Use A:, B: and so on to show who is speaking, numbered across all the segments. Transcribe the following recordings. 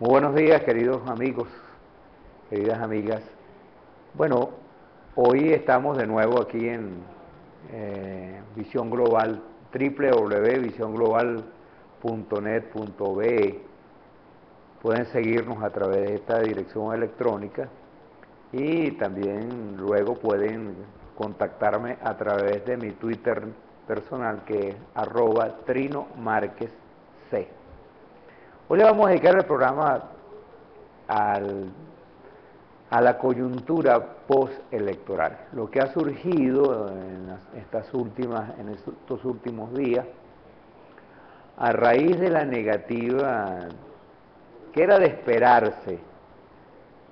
A: Muy buenos días, queridos amigos, queridas amigas. Bueno, hoy estamos de nuevo aquí en Visión Global, www.visionglobal.net.be. Pueden seguirnos a través de esta dirección electrónica y también luego pueden contactarme a través de mi Twitter personal, que es @TrinoMárquezC. Hoy le vamos a dedicar el programa a la coyuntura postelectoral, lo que ha surgido en estos últimos días a raíz de la negativa que era de esperarse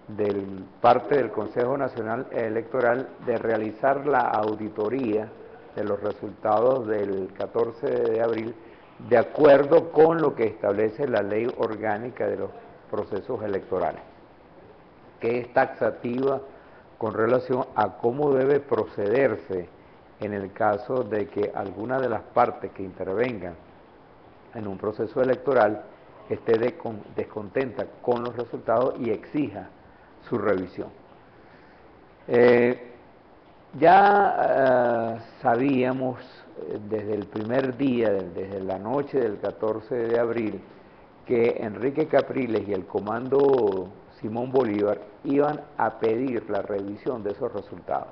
A: de parte del Consejo Nacional Electoral de realizar la auditoría de los resultados del 14 de abril de acuerdo con lo que establece la Ley Orgánica de los Procesos Electorales, que es taxativa con relación a cómo debe procederse en el caso de que alguna de las partes que intervengan en un proceso electoral esté descontenta con los resultados y exija su revisión. Sabíamos desde el primer día, desde la noche del 14 de abril, que Enrique Capriles y el comando Simón Bolívar iban a pedir la revisión de esos resultados.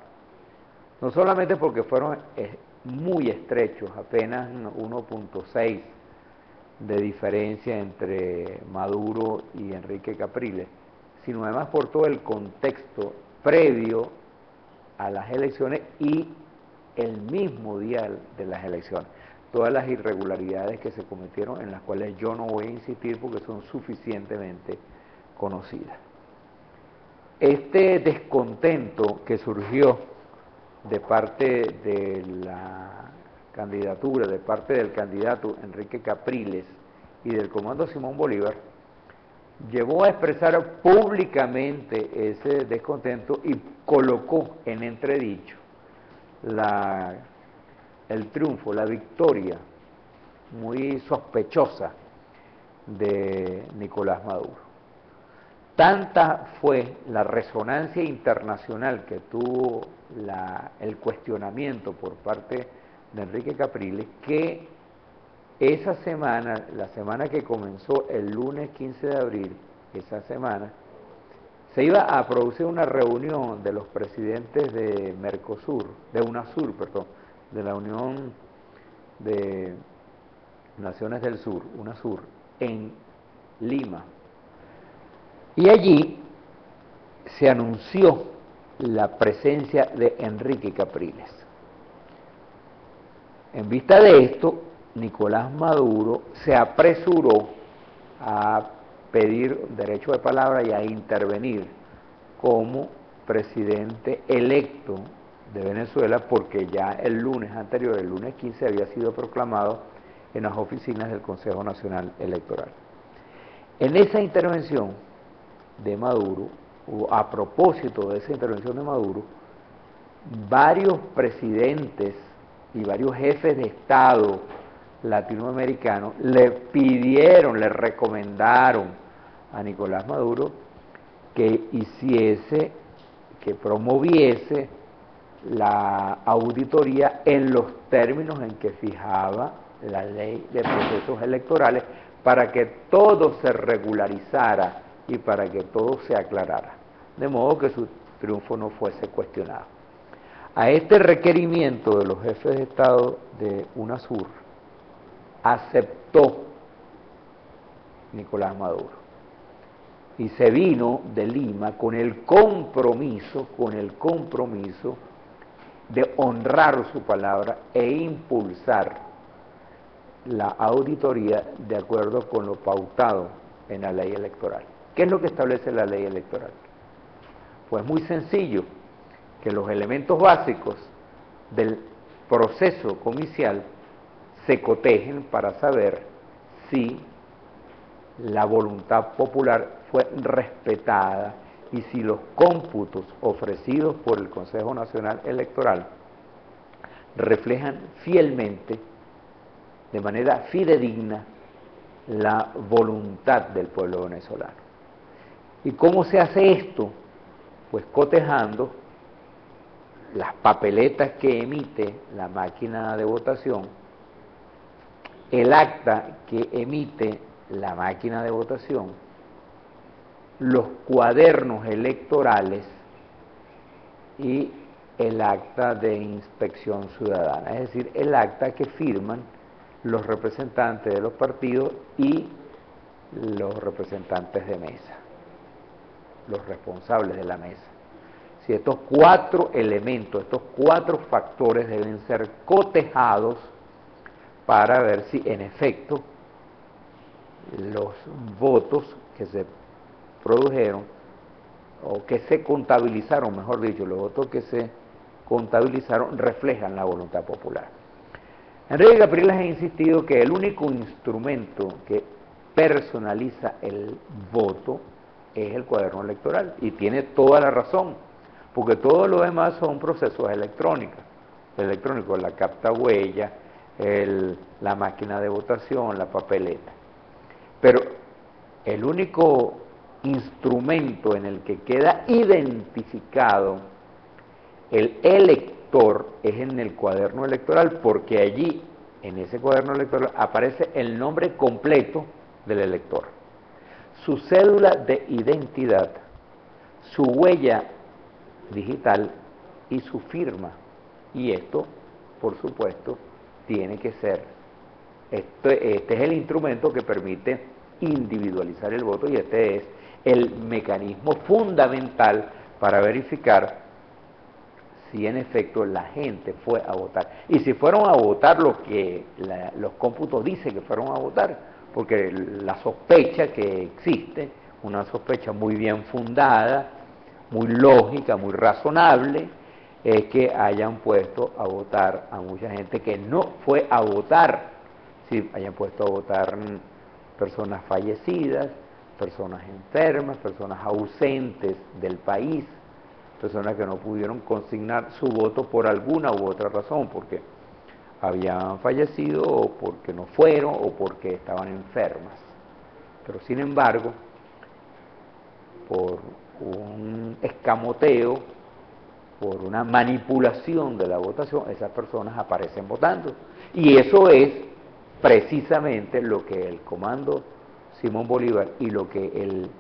A: No solamente porque fueron muy estrechos, apenas 1.6 de diferencia entre Maduro y Enrique Capriles, sino además por todo el contexto previo a las elecciones y el mismo día de las elecciones. Todas las irregularidades que se cometieron, en las cuales yo no voy a insistir porque son suficientemente conocidas. Este descontento que surgió de parte de la candidatura, de parte del candidato Enrique Capriles y del comando Simón Bolívar, llevó a expresar públicamente ese descontento y colocó en entredicho el triunfo, la victoria muy sospechosa de Nicolás Maduro. Tanta fue la resonancia internacional que tuvo el cuestionamiento por parte de Enrique Capriles, que esa semana, la semana que comenzó el lunes 15 de abril, esa semana, se iba a producir una reunión de los presidentes de Mercosur, de UNASUR, perdón, de la Unión de Naciones del Sur, UNASUR, en Lima. Y allí se anunció la presencia de Enrique Capriles. En vista de esto, Nicolás Maduro se apresuró a pedir derecho de palabra y a intervenir como presidente electo de Venezuela, porque ya el lunes anterior, el lunes 15, había sido proclamado en las oficinas del Consejo Nacional Electoral. En esa intervención de Maduro, o a propósito de esa intervención de Maduro, varios presidentes y varios jefes de Estado latinoamericanos le pidieron, le recomendaron a Nicolás Maduro que hiciese, que promoviese la auditoría en los términos en que fijaba la ley de procesos electorales, para que todo se regularizara y para que todo se aclarara, de modo que su triunfo no fuese cuestionado. A este requerimiento de los jefes de Estado de UNASUR aceptó Nicolás Maduro y se vino de Lima con el compromiso de honrar su palabra e impulsar la auditoría de acuerdo con lo pautado en la ley electoral. ¿Qué es lo que establece la ley electoral? Pues muy sencillo, que los elementos básicos del proceso comicial se cotejen para saber si la voluntad popular fue respetada y si los cómputos ofrecidos por el Consejo Nacional Electoral reflejan fielmente, de manera fidedigna, la voluntad del pueblo venezolano. ¿Y cómo se hace esto? Pues cotejando las papeletas que emite la máquina de votación, el acta que emite la máquina de votación, los cuadernos electorales y el acta de inspección ciudadana, es decir, el acta que firman los representantes de los partidos y los representantes de mesa, los responsables de la mesa. Si estos cuatro elementos, estos cuatro factores deben ser cotejados para ver si en efecto los votos que se produjeron o que se contabilizaron, mejor dicho, los votos que se contabilizaron reflejan la voluntad popular. Enrique Capriles ha insistido que el único instrumento que personaliza el voto es el cuaderno electoral, y tiene toda la razón, porque todo lo demás son procesos electrónicos, la capta huella, la máquina de votación, la papeleta. Pero el único instrumento en el que queda identificado el elector es en el cuaderno electoral, porque allí, en ese cuaderno electoral, aparece el nombre completo del elector, su cédula de identidad, su huella digital y su firma. Y esto, por supuesto, tiene que ser, este es el instrumento que permite individualizar el voto, y este es el mecanismo fundamental para verificar si en efecto la gente fue a votar. Y si fueron a votar lo que los cómputos dicen que fueron a votar, porque la sospecha que existe, una sospecha muy bien fundada, muy lógica, muy razonable, es que hayan puesto a votar a mucha gente que no fue a votar. Sí, hayan puesto a votar personas fallecidas, personas enfermas, personas ausentes del país, personas que no pudieron consignar su voto por alguna u otra razón, porque habían fallecido o porque no fueron o porque estaban enfermas. Pero sin embargo, por un escamoteo, por una manipulación de la votación, esas personas aparecen votando. Y eso es precisamente lo que el comando Simón Bolívar y lo que el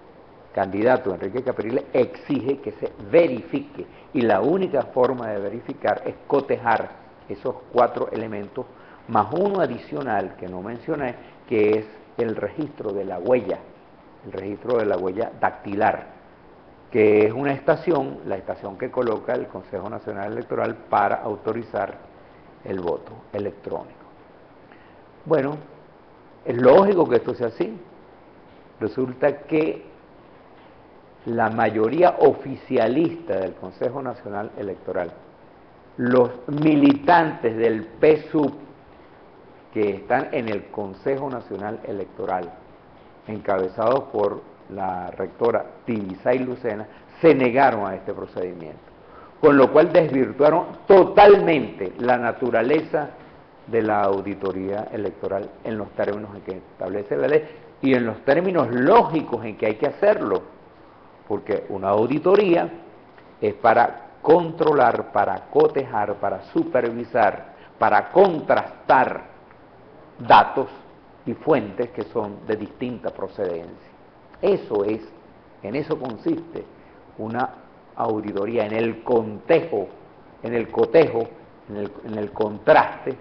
A: candidato Enrique Capriles exige que se verifique. Y la única forma de verificar es cotejar esos cuatro elementos, más uno adicional que no mencioné, que es el registro de la huella, el registro de la huella dactilar, que es una estación, la estación que coloca el Consejo Nacional Electoral para autorizar el voto electrónico. Bueno, es lógico que esto sea así. Resulta que la mayoría oficialista del Consejo Nacional Electoral, los militantes del PSUV que están en el Consejo Nacional Electoral, encabezados por la rectora Tibisay Lucena, se negaron a este procedimiento, con lo cual desvirtuaron totalmente la naturaleza de la auditoría electoral en los términos en que establece la ley y en los términos lógicos en que hay que hacerlo, porque una auditoría es para controlar, para cotejar, para supervisar, para contrastar datos y fuentes que son de distinta procedencia. Eso es, en eso consiste una auditoría, en el cotejo, en el contraste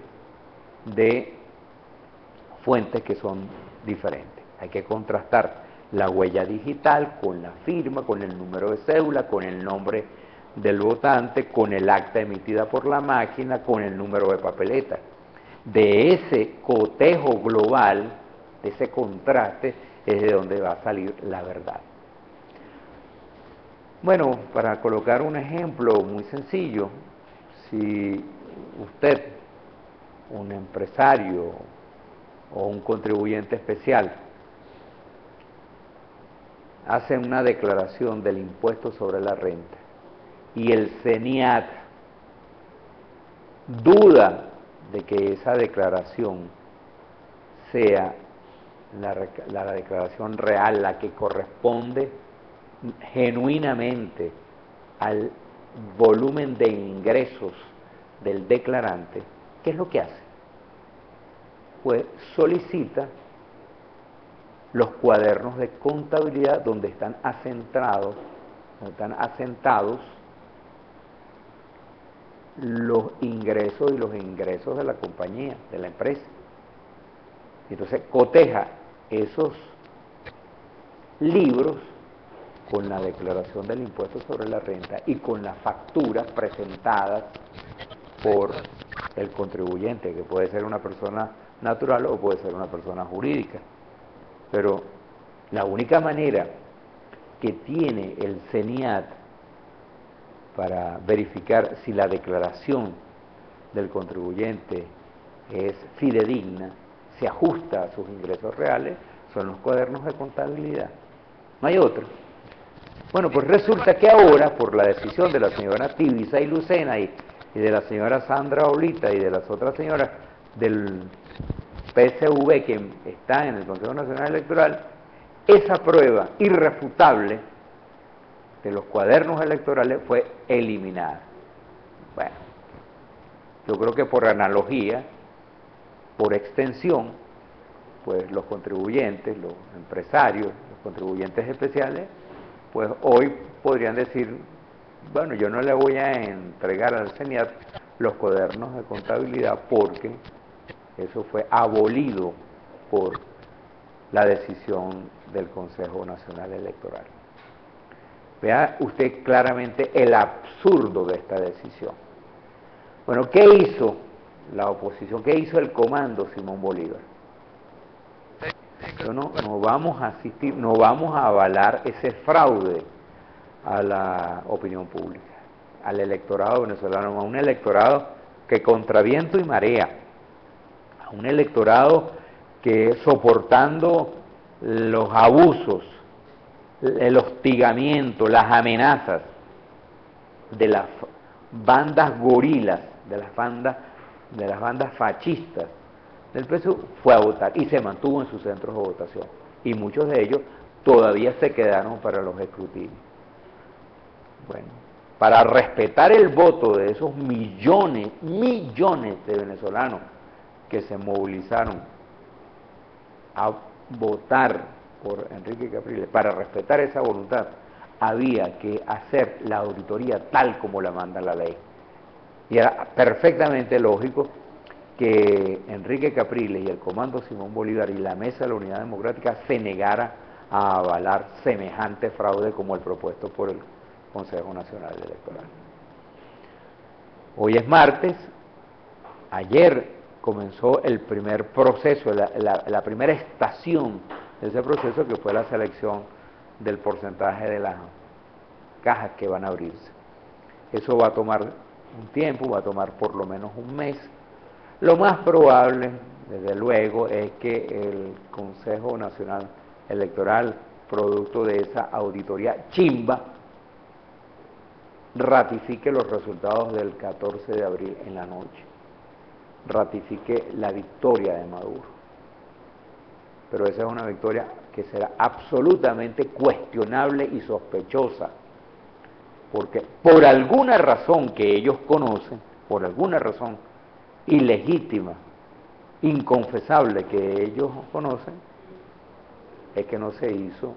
A: de fuentes que son diferentes. Hay que contrastar la huella digital con la firma, con el número de cédula, con el nombre del votante, con el acta emitida por la máquina, con el número de papeleta. De ese cotejo global, de ese contraste, es de donde va a salir la verdad. Bueno, para colocar un ejemplo muy sencillo, si usted, un empresario o un contribuyente especial, hace una declaración del impuesto sobre la renta y el CENIAT duda de que esa declaración sea la declaración real, la que corresponde genuinamente al volumen de ingresos del declarante, ¿qué es lo que hace? Pues solicita los cuadernos de contabilidad donde están asentados los ingresos y los ingresos de la compañía, de la empresa. Entonces coteja esos libros con la declaración del impuesto sobre la renta y con las facturas presentadas por el contribuyente, que puede ser una persona natural o puede ser una persona jurídica. Pero la única manera que tiene el CENIAT para verificar si la declaración del contribuyente es fidedigna, se ajusta a sus ingresos reales, son los cuadernos de contabilidad. No hay otro. Bueno, pues resulta que ahora, por la decisión de la señora Tibisa y Lucena y de la señora Sandra Olita y de las otras señoras del PSV que está en el Consejo Nacional Electoral, esa prueba irrefutable de los cuadernos electorales fue eliminada. Bueno, yo creo que por analogía, por extensión, pues los contribuyentes, los empresarios, los contribuyentes especiales, pues hoy podrían decir, bueno, yo no le voy a entregar al CENIAT los cuadernos de contabilidad porque eso fue abolido por la decisión del Consejo Nacional Electoral. Vea usted claramente el absurdo de esta decisión. Bueno, ¿qué hizo la oposición? ¿Qué hizo el comando Simón Bolívar? No vamos a asistir, no vamos a avalar ese fraude a la opinión pública, al electorado venezolano, a un electorado que contra viento y marea, a un electorado que soportando los abusos, el hostigamiento, las amenazas de las bandas gorilas, de las bandas fascistas del PSUV, fue a votar y se mantuvo en sus centros de votación. Y muchos de ellos todavía se quedaron para los escrutinios. Bueno, para respetar el voto de esos millones de venezolanos que se movilizaron a votar por Enrique Capriles, para respetar esa voluntad, había que hacer la auditoría tal como la manda la ley. Y era perfectamente lógico que Enrique Capriles y el Comando Simón Bolívar y la Mesa de la Unidad Democrática se negara a avalar semejante fraude como el propuesto por el Consejo Nacional Electoral. Hoy es martes, ayer comenzó el primer proceso, la primera estación de ese proceso, que fue la selección del porcentaje de las cajas que van a abrirse. Eso va a tomar un tiempo, va a tomar por lo menos un mes. Lo más probable, desde luego, es que el Consejo Nacional Electoral, producto de esa auditoría chimba, ratifique los resultados del 14 de abril en la noche, ratifique la victoria de Maduro. Pero esa es una victoria que será absolutamente cuestionable y sospechosa, porque por alguna razón que ellos conocen, por alguna razón ilegítima, inconfesable que ellos conocen, es que no se hizo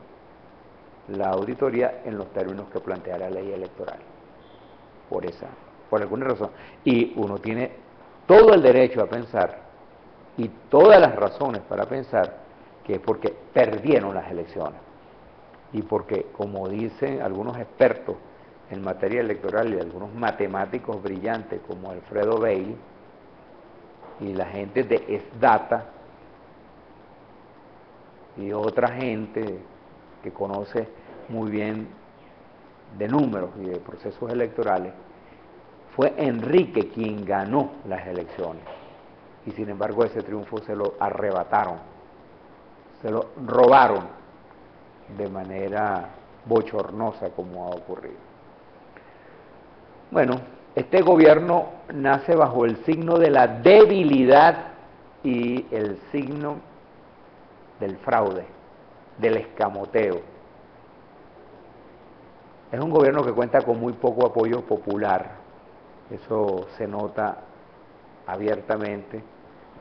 A: la auditoría en los términos que plantea la ley electoral. Por alguna razón. Y uno tiene todo el derecho a pensar y todas las razones para pensar que es porque perdieron las elecciones y porque, como dicen algunos expertos en materia electoral y algunos matemáticos brillantes como Alfredo Bailey y la gente de SDATA y otra gente que conoce muy bien de números y de procesos electorales, fue Enrique quien ganó las elecciones y sin embargo ese triunfo se lo arrebataron, se lo robaron de manera bochornosa como ha ocurrido. Bueno, este gobierno nace bajo el signo de la debilidad y el signo del fraude, del escamoteo. Es un gobierno que cuenta con muy poco apoyo popular, eso se nota abiertamente.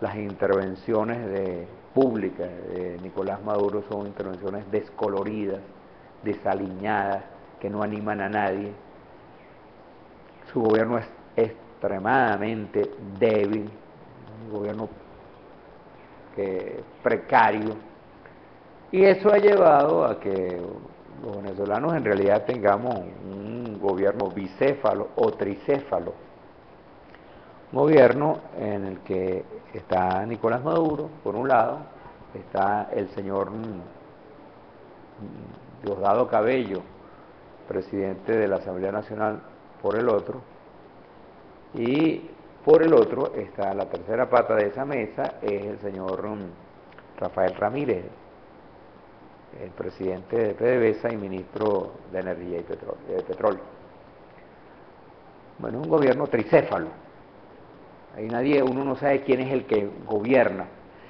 A: Las intervenciones públicas de Nicolás Maduro son intervenciones descoloridas, desaliñadas, que no animan a nadie. Su gobierno es extremadamente débil, un gobierno precario, y eso ha llevado a que los venezolanos en realidad tengamos un gobierno bicéfalo o tricéfalo. Un gobierno en el que está Nicolás Maduro, por un lado, está el señor Diosdado Cabello, presidente de la Asamblea Nacional, por el otro, y por el otro está la tercera pata de esa mesa, es el señor Rafael Ramírez, el presidente de PDVSA y ministro de Energía y Petróleo. Bueno, un gobierno tricéfalo. Ahí uno no sabe quién es el que gobierna.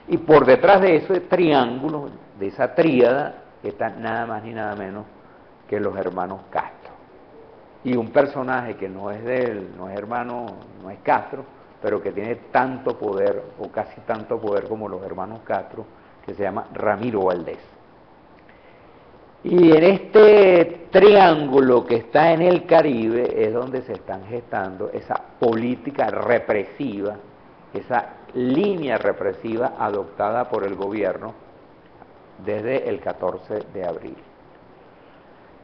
A: Y por detrás de ese triángulo, de esa tríada, están nada más ni nada menos que los hermanos Castro. Y un personaje que no es hermano, no es Castro, pero que tiene tanto poder, o casi tanto poder como los hermanos Castro, que se llama Ramiro Valdés. Y en este triángulo que está en el Caribe es donde se están gestando esa política represiva, esa línea represiva adoptada por el gobierno desde el 14 de abril.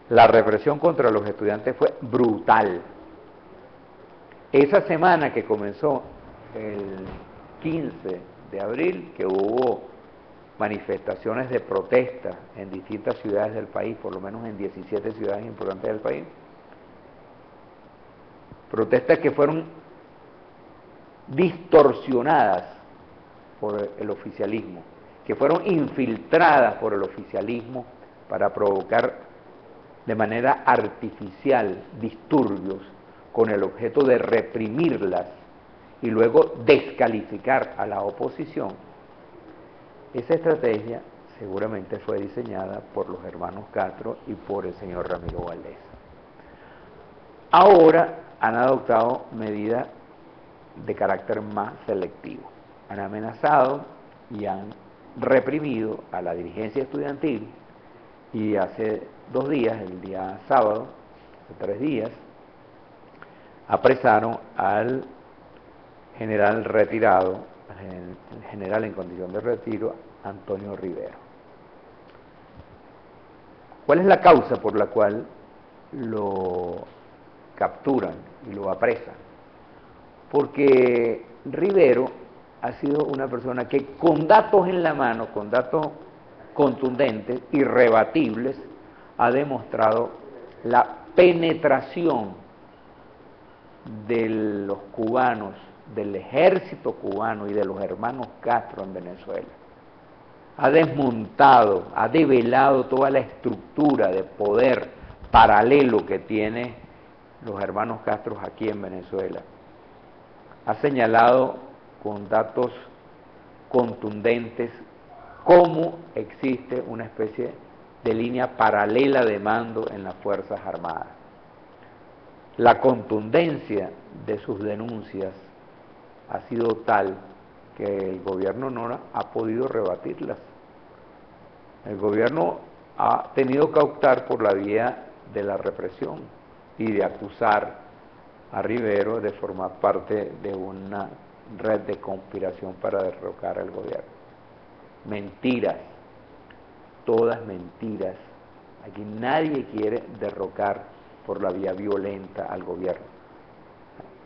A: La represión contra los estudiantes fue brutal. Esa semana que comenzó el 15 de abril, que hubo manifestaciones de protesta en distintas ciudades del país, por lo menos en 17 ciudades importantes del país, protestas que fueron distorsionadas por el oficialismo, que fueron infiltradas por el oficialismo para provocar de manera artificial disturbios con el objeto de reprimirlas y luego descalificar a la oposición. Esa estrategia seguramente fue diseñada por los hermanos Castro y por el señor Ramiro Valdés. Ahora han adoptado medidas de carácter más selectivo. Han amenazado y han reprimido a la dirigencia estudiantil, y hace 2 días, el día sábado, hace 3 días, apresaron al general retirado, el general en condición de retiro, Antonio Rivero. ¿Cuál es la causa por la cual lo capturan y lo apresan? Porque Rivero ha sido una persona que con datos en la mano, con datos contundentes, irrebatibles, ha demostrado la penetración de los cubanos, del ejército cubano y de los hermanos Castro en Venezuela. Ha desmontado, ha develado toda la estructura de poder paralelo que tienen los hermanos Castro aquí en Venezuela. Ha señalado con datos contundentes cómo existe una especie de línea paralela de mando en las Fuerzas Armadas. La contundencia de sus denuncias ha sido tal que el gobierno no ha podido rebatirlas. El gobierno ha tenido que optar por la vía de la represión y de acusar a Rivero de formar parte de una red de conspiración para derrocar al gobierno. Mentiras, todas mentiras. Aquí nadie quiere derrocar por la vía violenta al gobierno.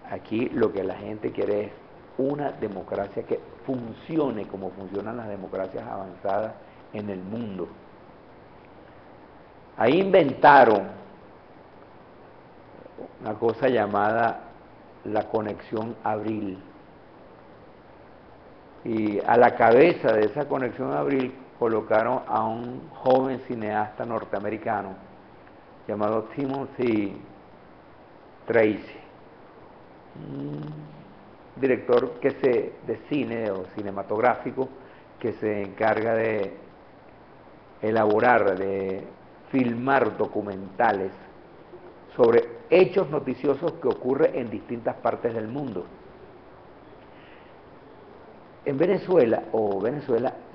A: Aquí lo que la gente quiere es una democracia que funcione como funcionan las democracias avanzadas en el mundo. Ahí inventaron una cosa llamada la conexión Abril. Y a la cabeza de esa conexión Abril colocaron a un joven cineasta norteamericano llamado Timothy Tracy, un director de cine o cinematográfico que se encarga de elaborar, de filmar documentales sobre hechos noticiosos que ocurren en distintas partes del mundo. En Venezuela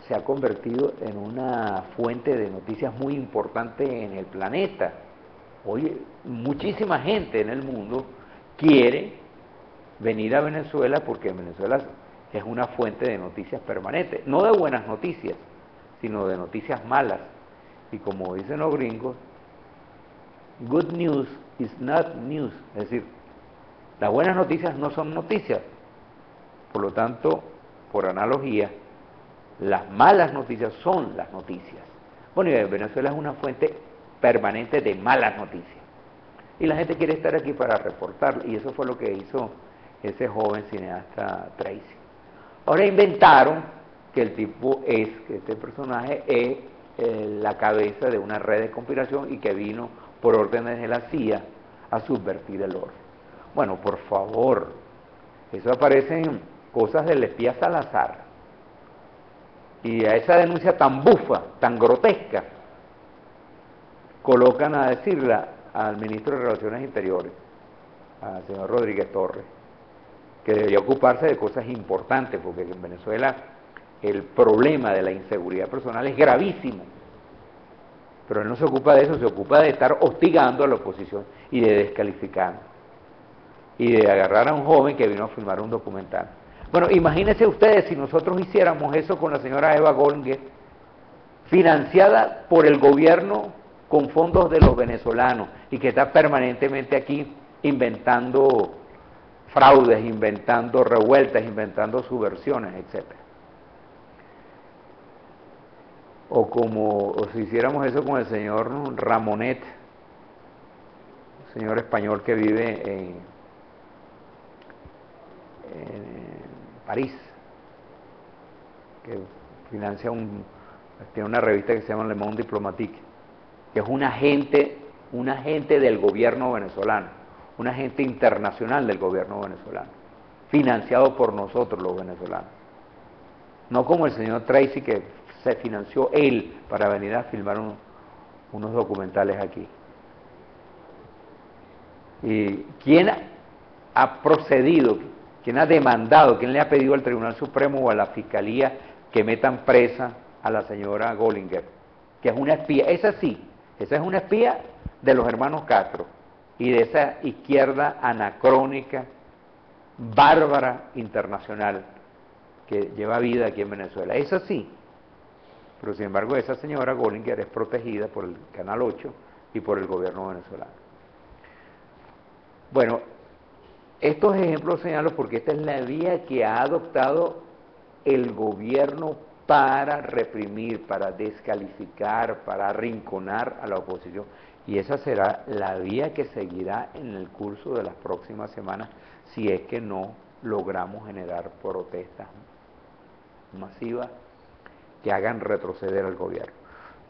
A: se ha convertido en una fuente de noticias muy importante en el planeta. Hoy muchísima gente en el mundo quiere venir a Venezuela porque Venezuela es una fuente de noticias permanente, no de buenas noticias, sino de noticias malas. Y como dicen los gringos, good news is not news, es decir, las buenas noticias no son noticias. Por lo tanto, por analogía, las malas noticias son las noticias. Bueno, y Venezuela es una fuente permanente de malas noticias. Y la gente quiere estar aquí para reportarlo, y eso fue lo que hizo ese joven cineasta Tracy. Ahora inventaron que el tipo que este personaje es la cabeza de una red de conspiración y que vino por órdenes de la CIA a subvertir el orden. Bueno, por favor, eso aparecen cosas del espía Salazar. Y a esa denuncia tan bufa, tan grotesca, colocan a decirla al ministro de Relaciones Interiores, al señor Rodríguez Torres, que debería ocuparse de cosas importantes, porque en Venezuela el problema de la inseguridad personal es gravísimo. Pero él no se ocupa de eso, se ocupa de estar hostigando a la oposición y de descalificar. Y de agarrar a un joven que vino a filmar un documental. Bueno, imagínense ustedes si nosotros hiciéramos eso con la señora Eva Golniger, financiada por el gobierno con fondos de los venezolanos y que está permanentemente aquí inventando fraudes, inventando revueltas, inventando subversiones, etc. O si hiciéramos eso con el señor Ramonet, señor español que vive en París, que financia tiene una revista que se llama Le Monde Diplomatique, que es un agente del gobierno venezolano, un agente internacional del gobierno venezolano, financiado por nosotros los venezolanos. No como el señor Tracy, que se financió él para venir a filmar unos documentales aquí. ¿Y quién ha procedido, quién ha demandado, quién le ha pedido al Tribunal Supremo o a la Fiscalía que metan presa a la señora Golniger, que es una espía? Esa sí, esa es una espía de los hermanos Castro y de esa izquierda anacrónica, bárbara, internacional, que lleva vida aquí en Venezuela. Esa sí. Pero sin embargo esa señora Golniger es protegida por el Canal 8 y por el gobierno venezolano. Bueno, estos ejemplos señalo porque esta es la vía que ha adoptado el gobierno para reprimir, para descalificar, para arrinconar a la oposición. Y esa será la vía que seguirá en el curso de las próximas semanas si es que no logramos generar protestas masivas que hagan retroceder al gobierno.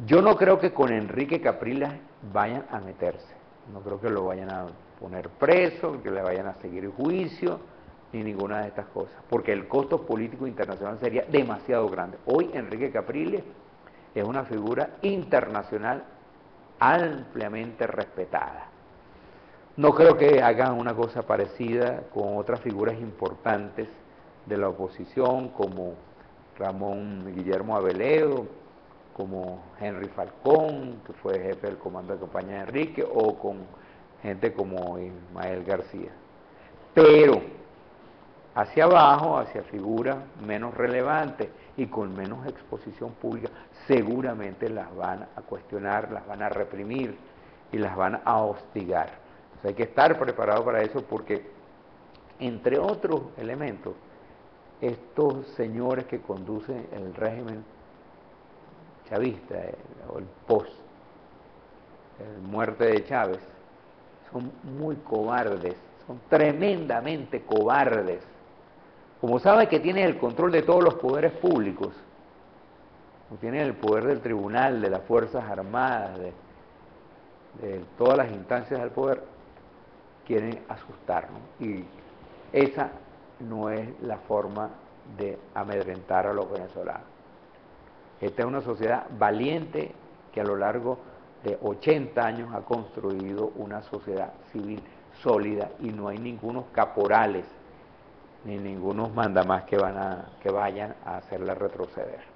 A: Yo no creo que con Enrique Capriles vayan a meterse, no creo que lo vayan a poner preso, que le vayan a seguir juicio, ni ninguna de estas cosas, porque el costo político internacional sería demasiado grande. Hoy Enrique Capriles es una figura internacional ampliamente respetada. No creo que hagan una cosa parecida con otras figuras importantes de la oposición, como Ramón Guillermo Abeledo, como Henry Falcón, que fue jefe del comando de campaña de Enrique, o con gente como Ismael García. Pero hacia abajo, hacia figuras menos relevantes y con menos exposición pública, seguramente las van a cuestionar, las van a reprimir y las van a hostigar. Entonces hay que estar preparado para eso porque, entre otros elementos, estos señores que conducen el régimen chavista o el post muerte de Chávez son muy cobardes, son tremendamente cobardes. Como saben que tienen el control de todos los poderes públicos, como tienen el poder del tribunal, de las Fuerzas Armadas, de todas las instancias del poder, quieren asustarnos. Y esa no es la forma de amedrentar a los venezolanos. Esta es una sociedad valiente que a lo largo de 80 años ha construido una sociedad civil sólida y no hay ningunos caporales ni ningunos mandamás que vayan a hacerla retroceder.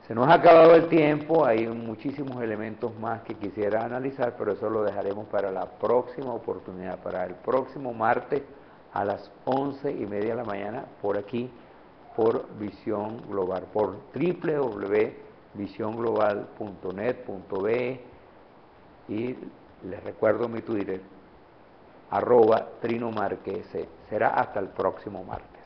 A: Se nos ha acabado el tiempo, hay muchísimos elementos más que quisiera analizar, pero eso lo dejaremos para la próxima oportunidad, para el próximo martes a las 11:30 de la mañana, por aquí, por Visión Global, por www.visionglobal.net.be, y les recuerdo mi Twitter, @Trino Márquez. Será hasta el próximo martes.